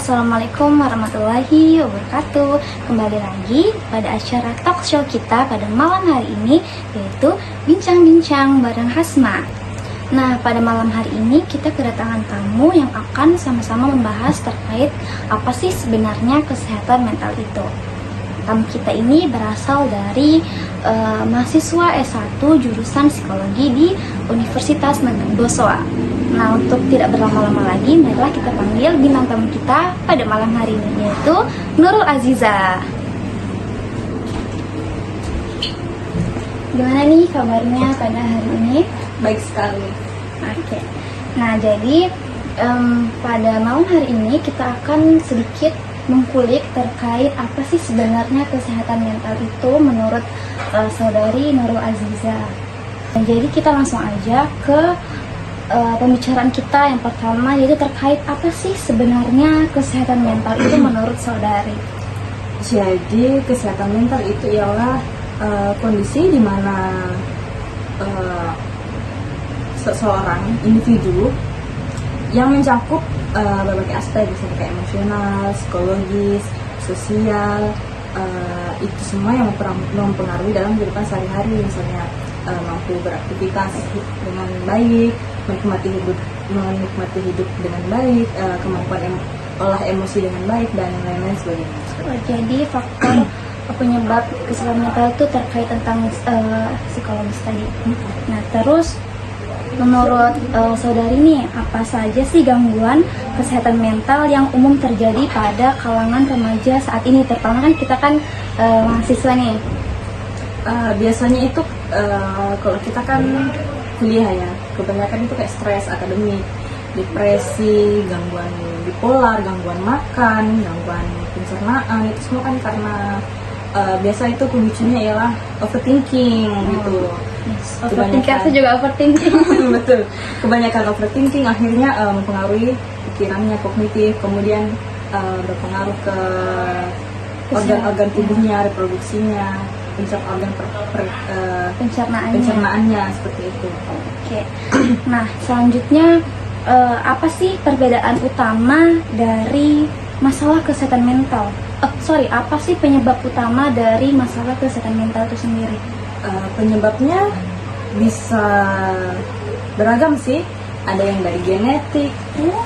Assalamualaikum warahmatullahi wabarakatuh. Kembali lagi pada acara talk show kita pada malam hari ini, yaitu Bincang-Bincang bareng Hasma. Nah, pada malam hari ini kita kedatangan tamu yang akan sama-sama membahas terkait apa sih sebenarnya kesehatan mental itu. Tamu kita ini berasal dari mahasiswa S1 jurusan psikologi di Universitas Negeri Bosowa. Nah, untuk tidak berlama-lama lagi, marilah kita panggil bintang tamu kita pada malam hari ini, yaitu Nurul Aziza. Gimana nih kabarnya pada hari ini? Baik sekali. Oke. Nah, jadi pada malam hari ini kita akan sedikit mengkulik terkait apa sih sebenarnya kesehatan mental itu menurut saudari Nurul Aziza. Nah, jadi kita langsung aja ke pembicaraan kita yang pertama, yaitu terkait apa sih sebenarnya kesehatan mental itu menurut saudari. Jadi kesehatan mental itu ialah kondisi di mana seseorang individu yang mencakup berbagai aspek, misalnya kayak emosional, psikologis, sosial, itu semua yang mempengaruhi dalam kehidupan sehari-hari, misalnya mampu beraktivitas dengan baik, menikmati hidup dengan baik, kemampuan olah emosi dengan baik, dan lain-lain sebagainya. Jadi faktor penyebab kesehatan mental itu terkait tentang psikologis tadi. Nah, terus menurut saudari nih, apa saja sih gangguan kesehatan mental yang umum terjadi pada kalangan remaja saat ini? Terutama kan kita kan mahasiswa nih. Biasanya itu kalau kita kan kuliah ya, kebanyakan itu kayak stres akademik, depresi, gangguan bipolar, gangguan makan, gangguan pencernaan, itu semua kan karena biasa itu pemicunya ialah overthinking gitu. Yes, overthinking juga overthinking. Betul, kebanyakan overthinking akhirnya mempengaruhi pikirannya, kognitif, kemudian berpengaruh ke organ-organ tubuhnya, reproduksinya, pencernaannya seperti itu. Oke. Nah, selanjutnya apa sih perbedaan utama dari masalah kesehatan mental? Apa sih penyebab utama dari masalah kesehatan mental itu sendiri? Penyebabnya bisa beragam sih. Ada yang dari genetik.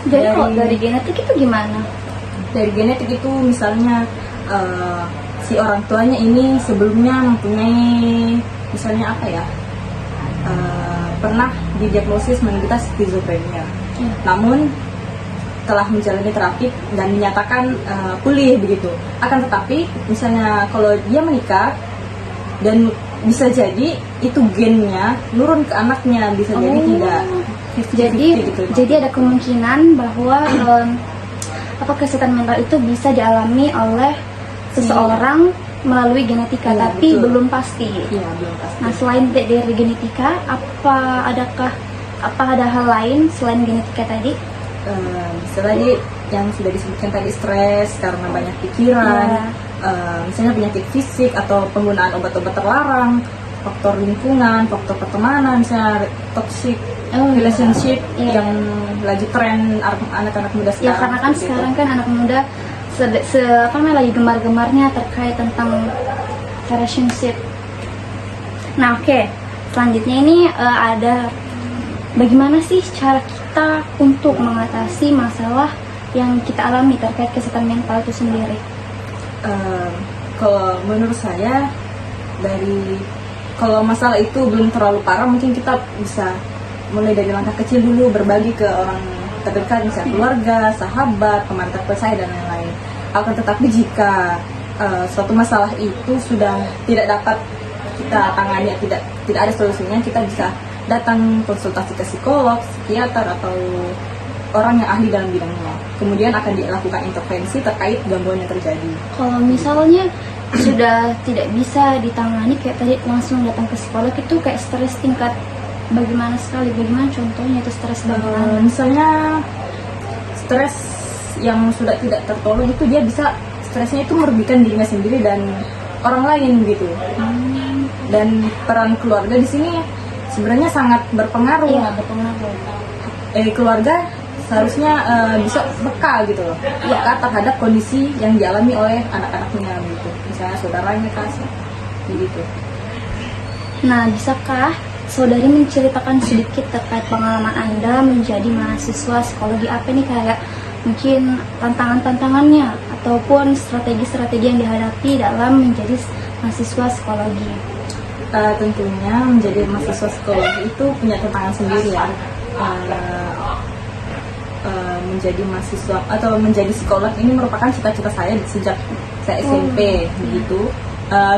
Jadi kalau dari genetik itu gimana? Dari genetik itu misalnya si orang tuanya ini sebelumnya mempunyai misalnya apa ya, pernah didiagnosis menderita skizofrenia, namun telah menjalani terapi dan dinyatakan pulih begitu. Akan tetapi misalnya kalau dia menikah dan bisa jadi itu gennya nurun ke anaknya, bisa jadi tidak. Jadi ada kemungkinan bahwa kesehatan mental itu bisa dialami oleh seseorang melalui genetika, tapi betul. belum pasti. Iya, belum pasti. Nah, selain dari genetika, apa ada hal lain selain genetika tadi? Misalnya yang sudah disebutkan tadi, stres karena banyak pikiran, misalnya penyakit fisik atau penggunaan obat-obat terlarang, faktor lingkungan, faktor pertemanan, misalnya toxic relationship yang lagi tren anak-anak muda sekarang. Ya, karena kan sekarang kan anak muda lagi gemar-gemarnya terkait tentang relationship. Nah, oke. Selanjutnya ini ada bagaimana sih cara kita untuk mengatasi masalah yang kita alami terkait kesehatan mental itu sendiri? Kalau menurut saya, kalau masalah itu belum terlalu parah, mungkin kita bisa mulai dari langkah kecil dulu, berbagi ke orang terdekat, misalnya keluarga, sahabat, teman terpercaya, dan lain-lain. Akan tetapi jika suatu masalah itu sudah tidak dapat kita tangani, tidak ada solusinya, kita bisa datang konsultasi ke psikolog, psikiater, atau orang yang ahli dalam bidangnya. Kemudian akan dilakukan intervensi terkait gangguan yang terjadi. Kalau misalnya sudah tidak bisa ditangani, kayak tadi langsung datang ke psikolog, itu kayak stres tingkat bagaimana contohnya itu stres bagaimana? Misalnya stres yang sudah tidak tertolong itu, dia bisa stresnya itu merugikan dirinya sendiri dan orang lain begitu. Dan peran keluarga di sini sebenarnya sangat berpengaruh. Iya, berpengaruh. Keluarga seharusnya bisa bekal gitu loh, bekal terhadap kondisi yang dialami oleh anak-anaknya gitu, misalnya saudaranya kasih begitu. Nah, bisakah saudari menceritakan sedikit terkait pengalaman Anda menjadi mahasiswa psikologi apa nih, kayak mungkin tantangan-tantangannya ataupun strategi-strategi yang dihadapi dalam menjadi mahasiswa psikologi? Tentunya menjadi mahasiswa psikologi itu punya tantangan sendiri ya. Menjadi mahasiswa atau menjadi psikolog ini merupakan cita-cita saya sejak saya SMP begitu.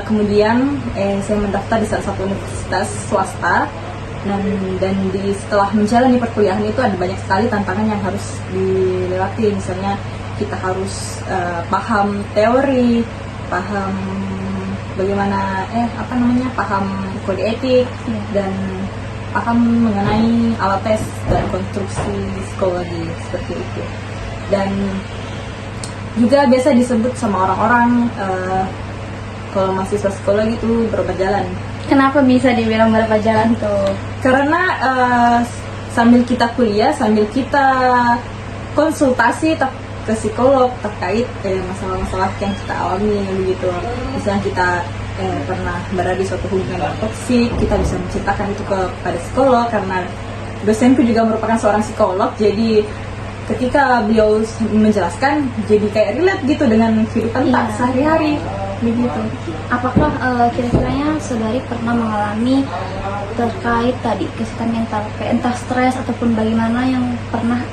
Kemudian saya mendaftar di salah satu universitas swasta, dan setelah menjalani perkuliahan itu ada banyak sekali tantangan yang harus dilewati. Misalnya kita harus paham teori, paham bagaimana paham kode etik, dan paham mengenai alat tes dan konstruksi psikologi seperti itu. Dan juga biasa disebut sama orang-orang kalau mahasiswa psikologi itu berobat jalan. Kenapa bisa dibilang berobat jalan tuh? Karena sambil kita kuliah, sambil kita konsultasi ke psikolog terkait masalah-masalah yang kita alami begitu. Misalnya kita pernah berada di suatu hubungan yang toksik, kita bisa menceritakan itu kepada psikolog, karena dosenku juga merupakan seorang psikolog. Jadi ketika beliau menjelaskan, jadi kayak relate gitu dengan kehidupan tak sehari-hari begitu. Apakah kira-kiranya saudari pernah mengalami terkait tadi kesehatan mental, kayak entah stres ataupun bagaimana yang pernah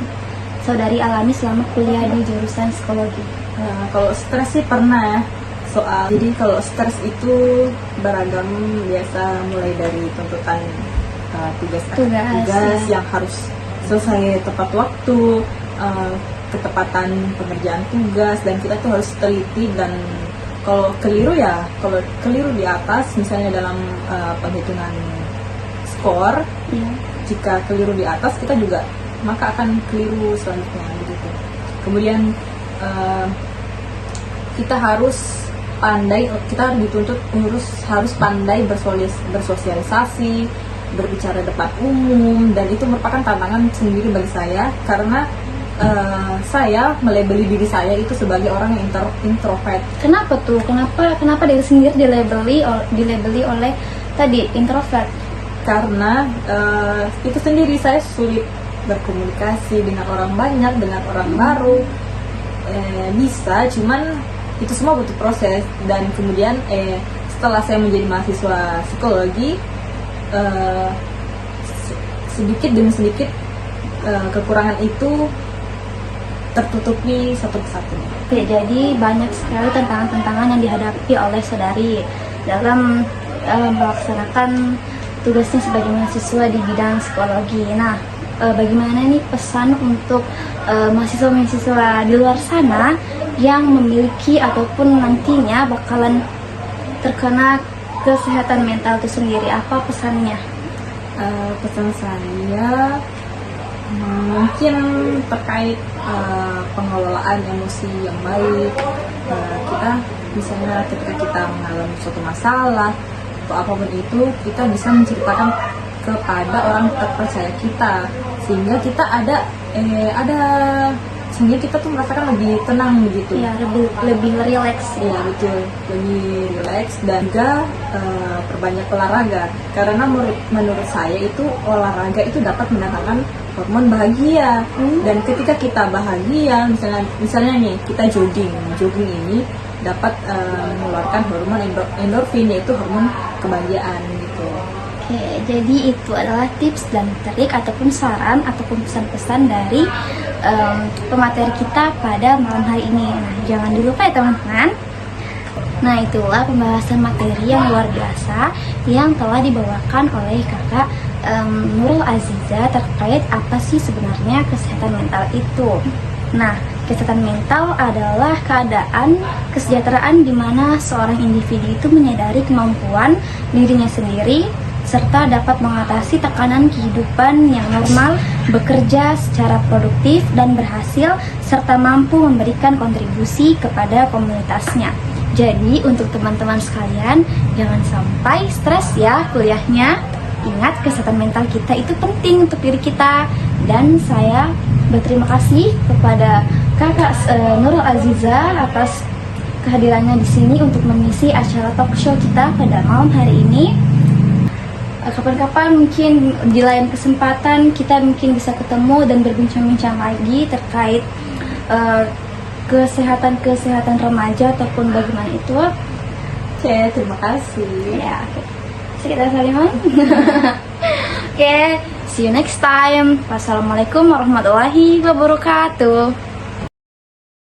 saudari alami selama kuliah di jurusan psikologi? Kalau stres sih pernah. Jadi kalau stres itu beragam, biasa mulai dari tuntutan tugas yang harus selesai tepat waktu, ketepatan pengerjaan tugas, dan kita tuh harus teliti. Dan kalau keliru di atas, misalnya dalam penghitungan skor, jika keliru di atas kita juga maka akan keliru selanjutnya begitu. Kemudian kita harus dituntut harus pandai bersosialisasi, berbicara depan umum, dan itu merupakan tantangan sendiri bagi saya, karena saya melabeli diri saya itu sebagai orang yang introvert. Kenapa tuh? Kenapa diri sendiri dilabeli oleh tadi introvert? Karena itu sendiri saya sulit berkomunikasi dengan orang banyak, dengan orang baru. Bisa, cuman itu semua butuh proses. Dan kemudian setelah saya menjadi mahasiswa psikologi, sedikit demi sedikit kekurangan itu tertutupi satu persatu. Oke, jadi banyak sekali tantangan-tantangan yang dihadapi oleh saudari dalam melaksanakan tugasnya sebagai mahasiswa di bidang psikologi. Nah, bagaimana nih pesan untuk mahasiswa-mahasiswa di luar sana yang memiliki ataupun nantinya bakalan terkena kesehatan mental itu sendiri? Apa pesannya? Pesan saya mungkin terkait pengelolaan emosi yang baik. Kita misalnya ketika kita mengalami suatu masalah atau apapun itu, kita bisa menceritakan kepada orang terpercaya kita, sehingga kita sehingga kita tuh merasakan lebih tenang begitu. Ya, lebih rileks. Iya, betul, lebih rileks. Dan juga perbanyak olahraga, karena menurut saya itu olahraga itu dapat mendatangkan hormon bahagia. Dan ketika kita bahagia, misalnya nih kita jogging ini dapat mengeluarkan hormon endorfin, yaitu hormon kebahagiaan gitu. Oke, jadi itu adalah tips dan trik ataupun saran ataupun pesan-pesan dari pemateri kita pada malam hari ini. Nah, jangan dilupa ya teman-teman. Nah, itulah pembahasan materi yang luar biasa yang telah dibawakan oleh kakak Nurul Aziza terkait apa sih sebenarnya kesehatan mental itu. Nah, kesehatan mental adalah keadaan kesejahteraan di mana seorang individu itu menyadari kemampuan dirinya sendiri serta dapat mengatasi tekanan kehidupan yang normal, bekerja secara produktif dan berhasil, serta mampu memberikan kontribusi kepada komunitasnya. Jadi untuk teman-teman sekalian, jangan sampai stres ya kuliahnya. Ingat, kesehatan mental kita itu penting untuk diri kita. Dan saya berterima kasih kepada Kakak Nurul Aziza atas kehadirannya di sini untuk mengisi acara talk show kita pada malam hari ini. Kapan-kapan mungkin di lain kesempatan kita mungkin bisa ketemu dan berbincang-bincang lagi terkait kesehatan remaja ataupun bagaimana itu. Oke, terima kasih. Ya, oke. Sekitar Salimah. Oke, see you next time. Wassalamualaikum warahmatullahi wabarakatuh.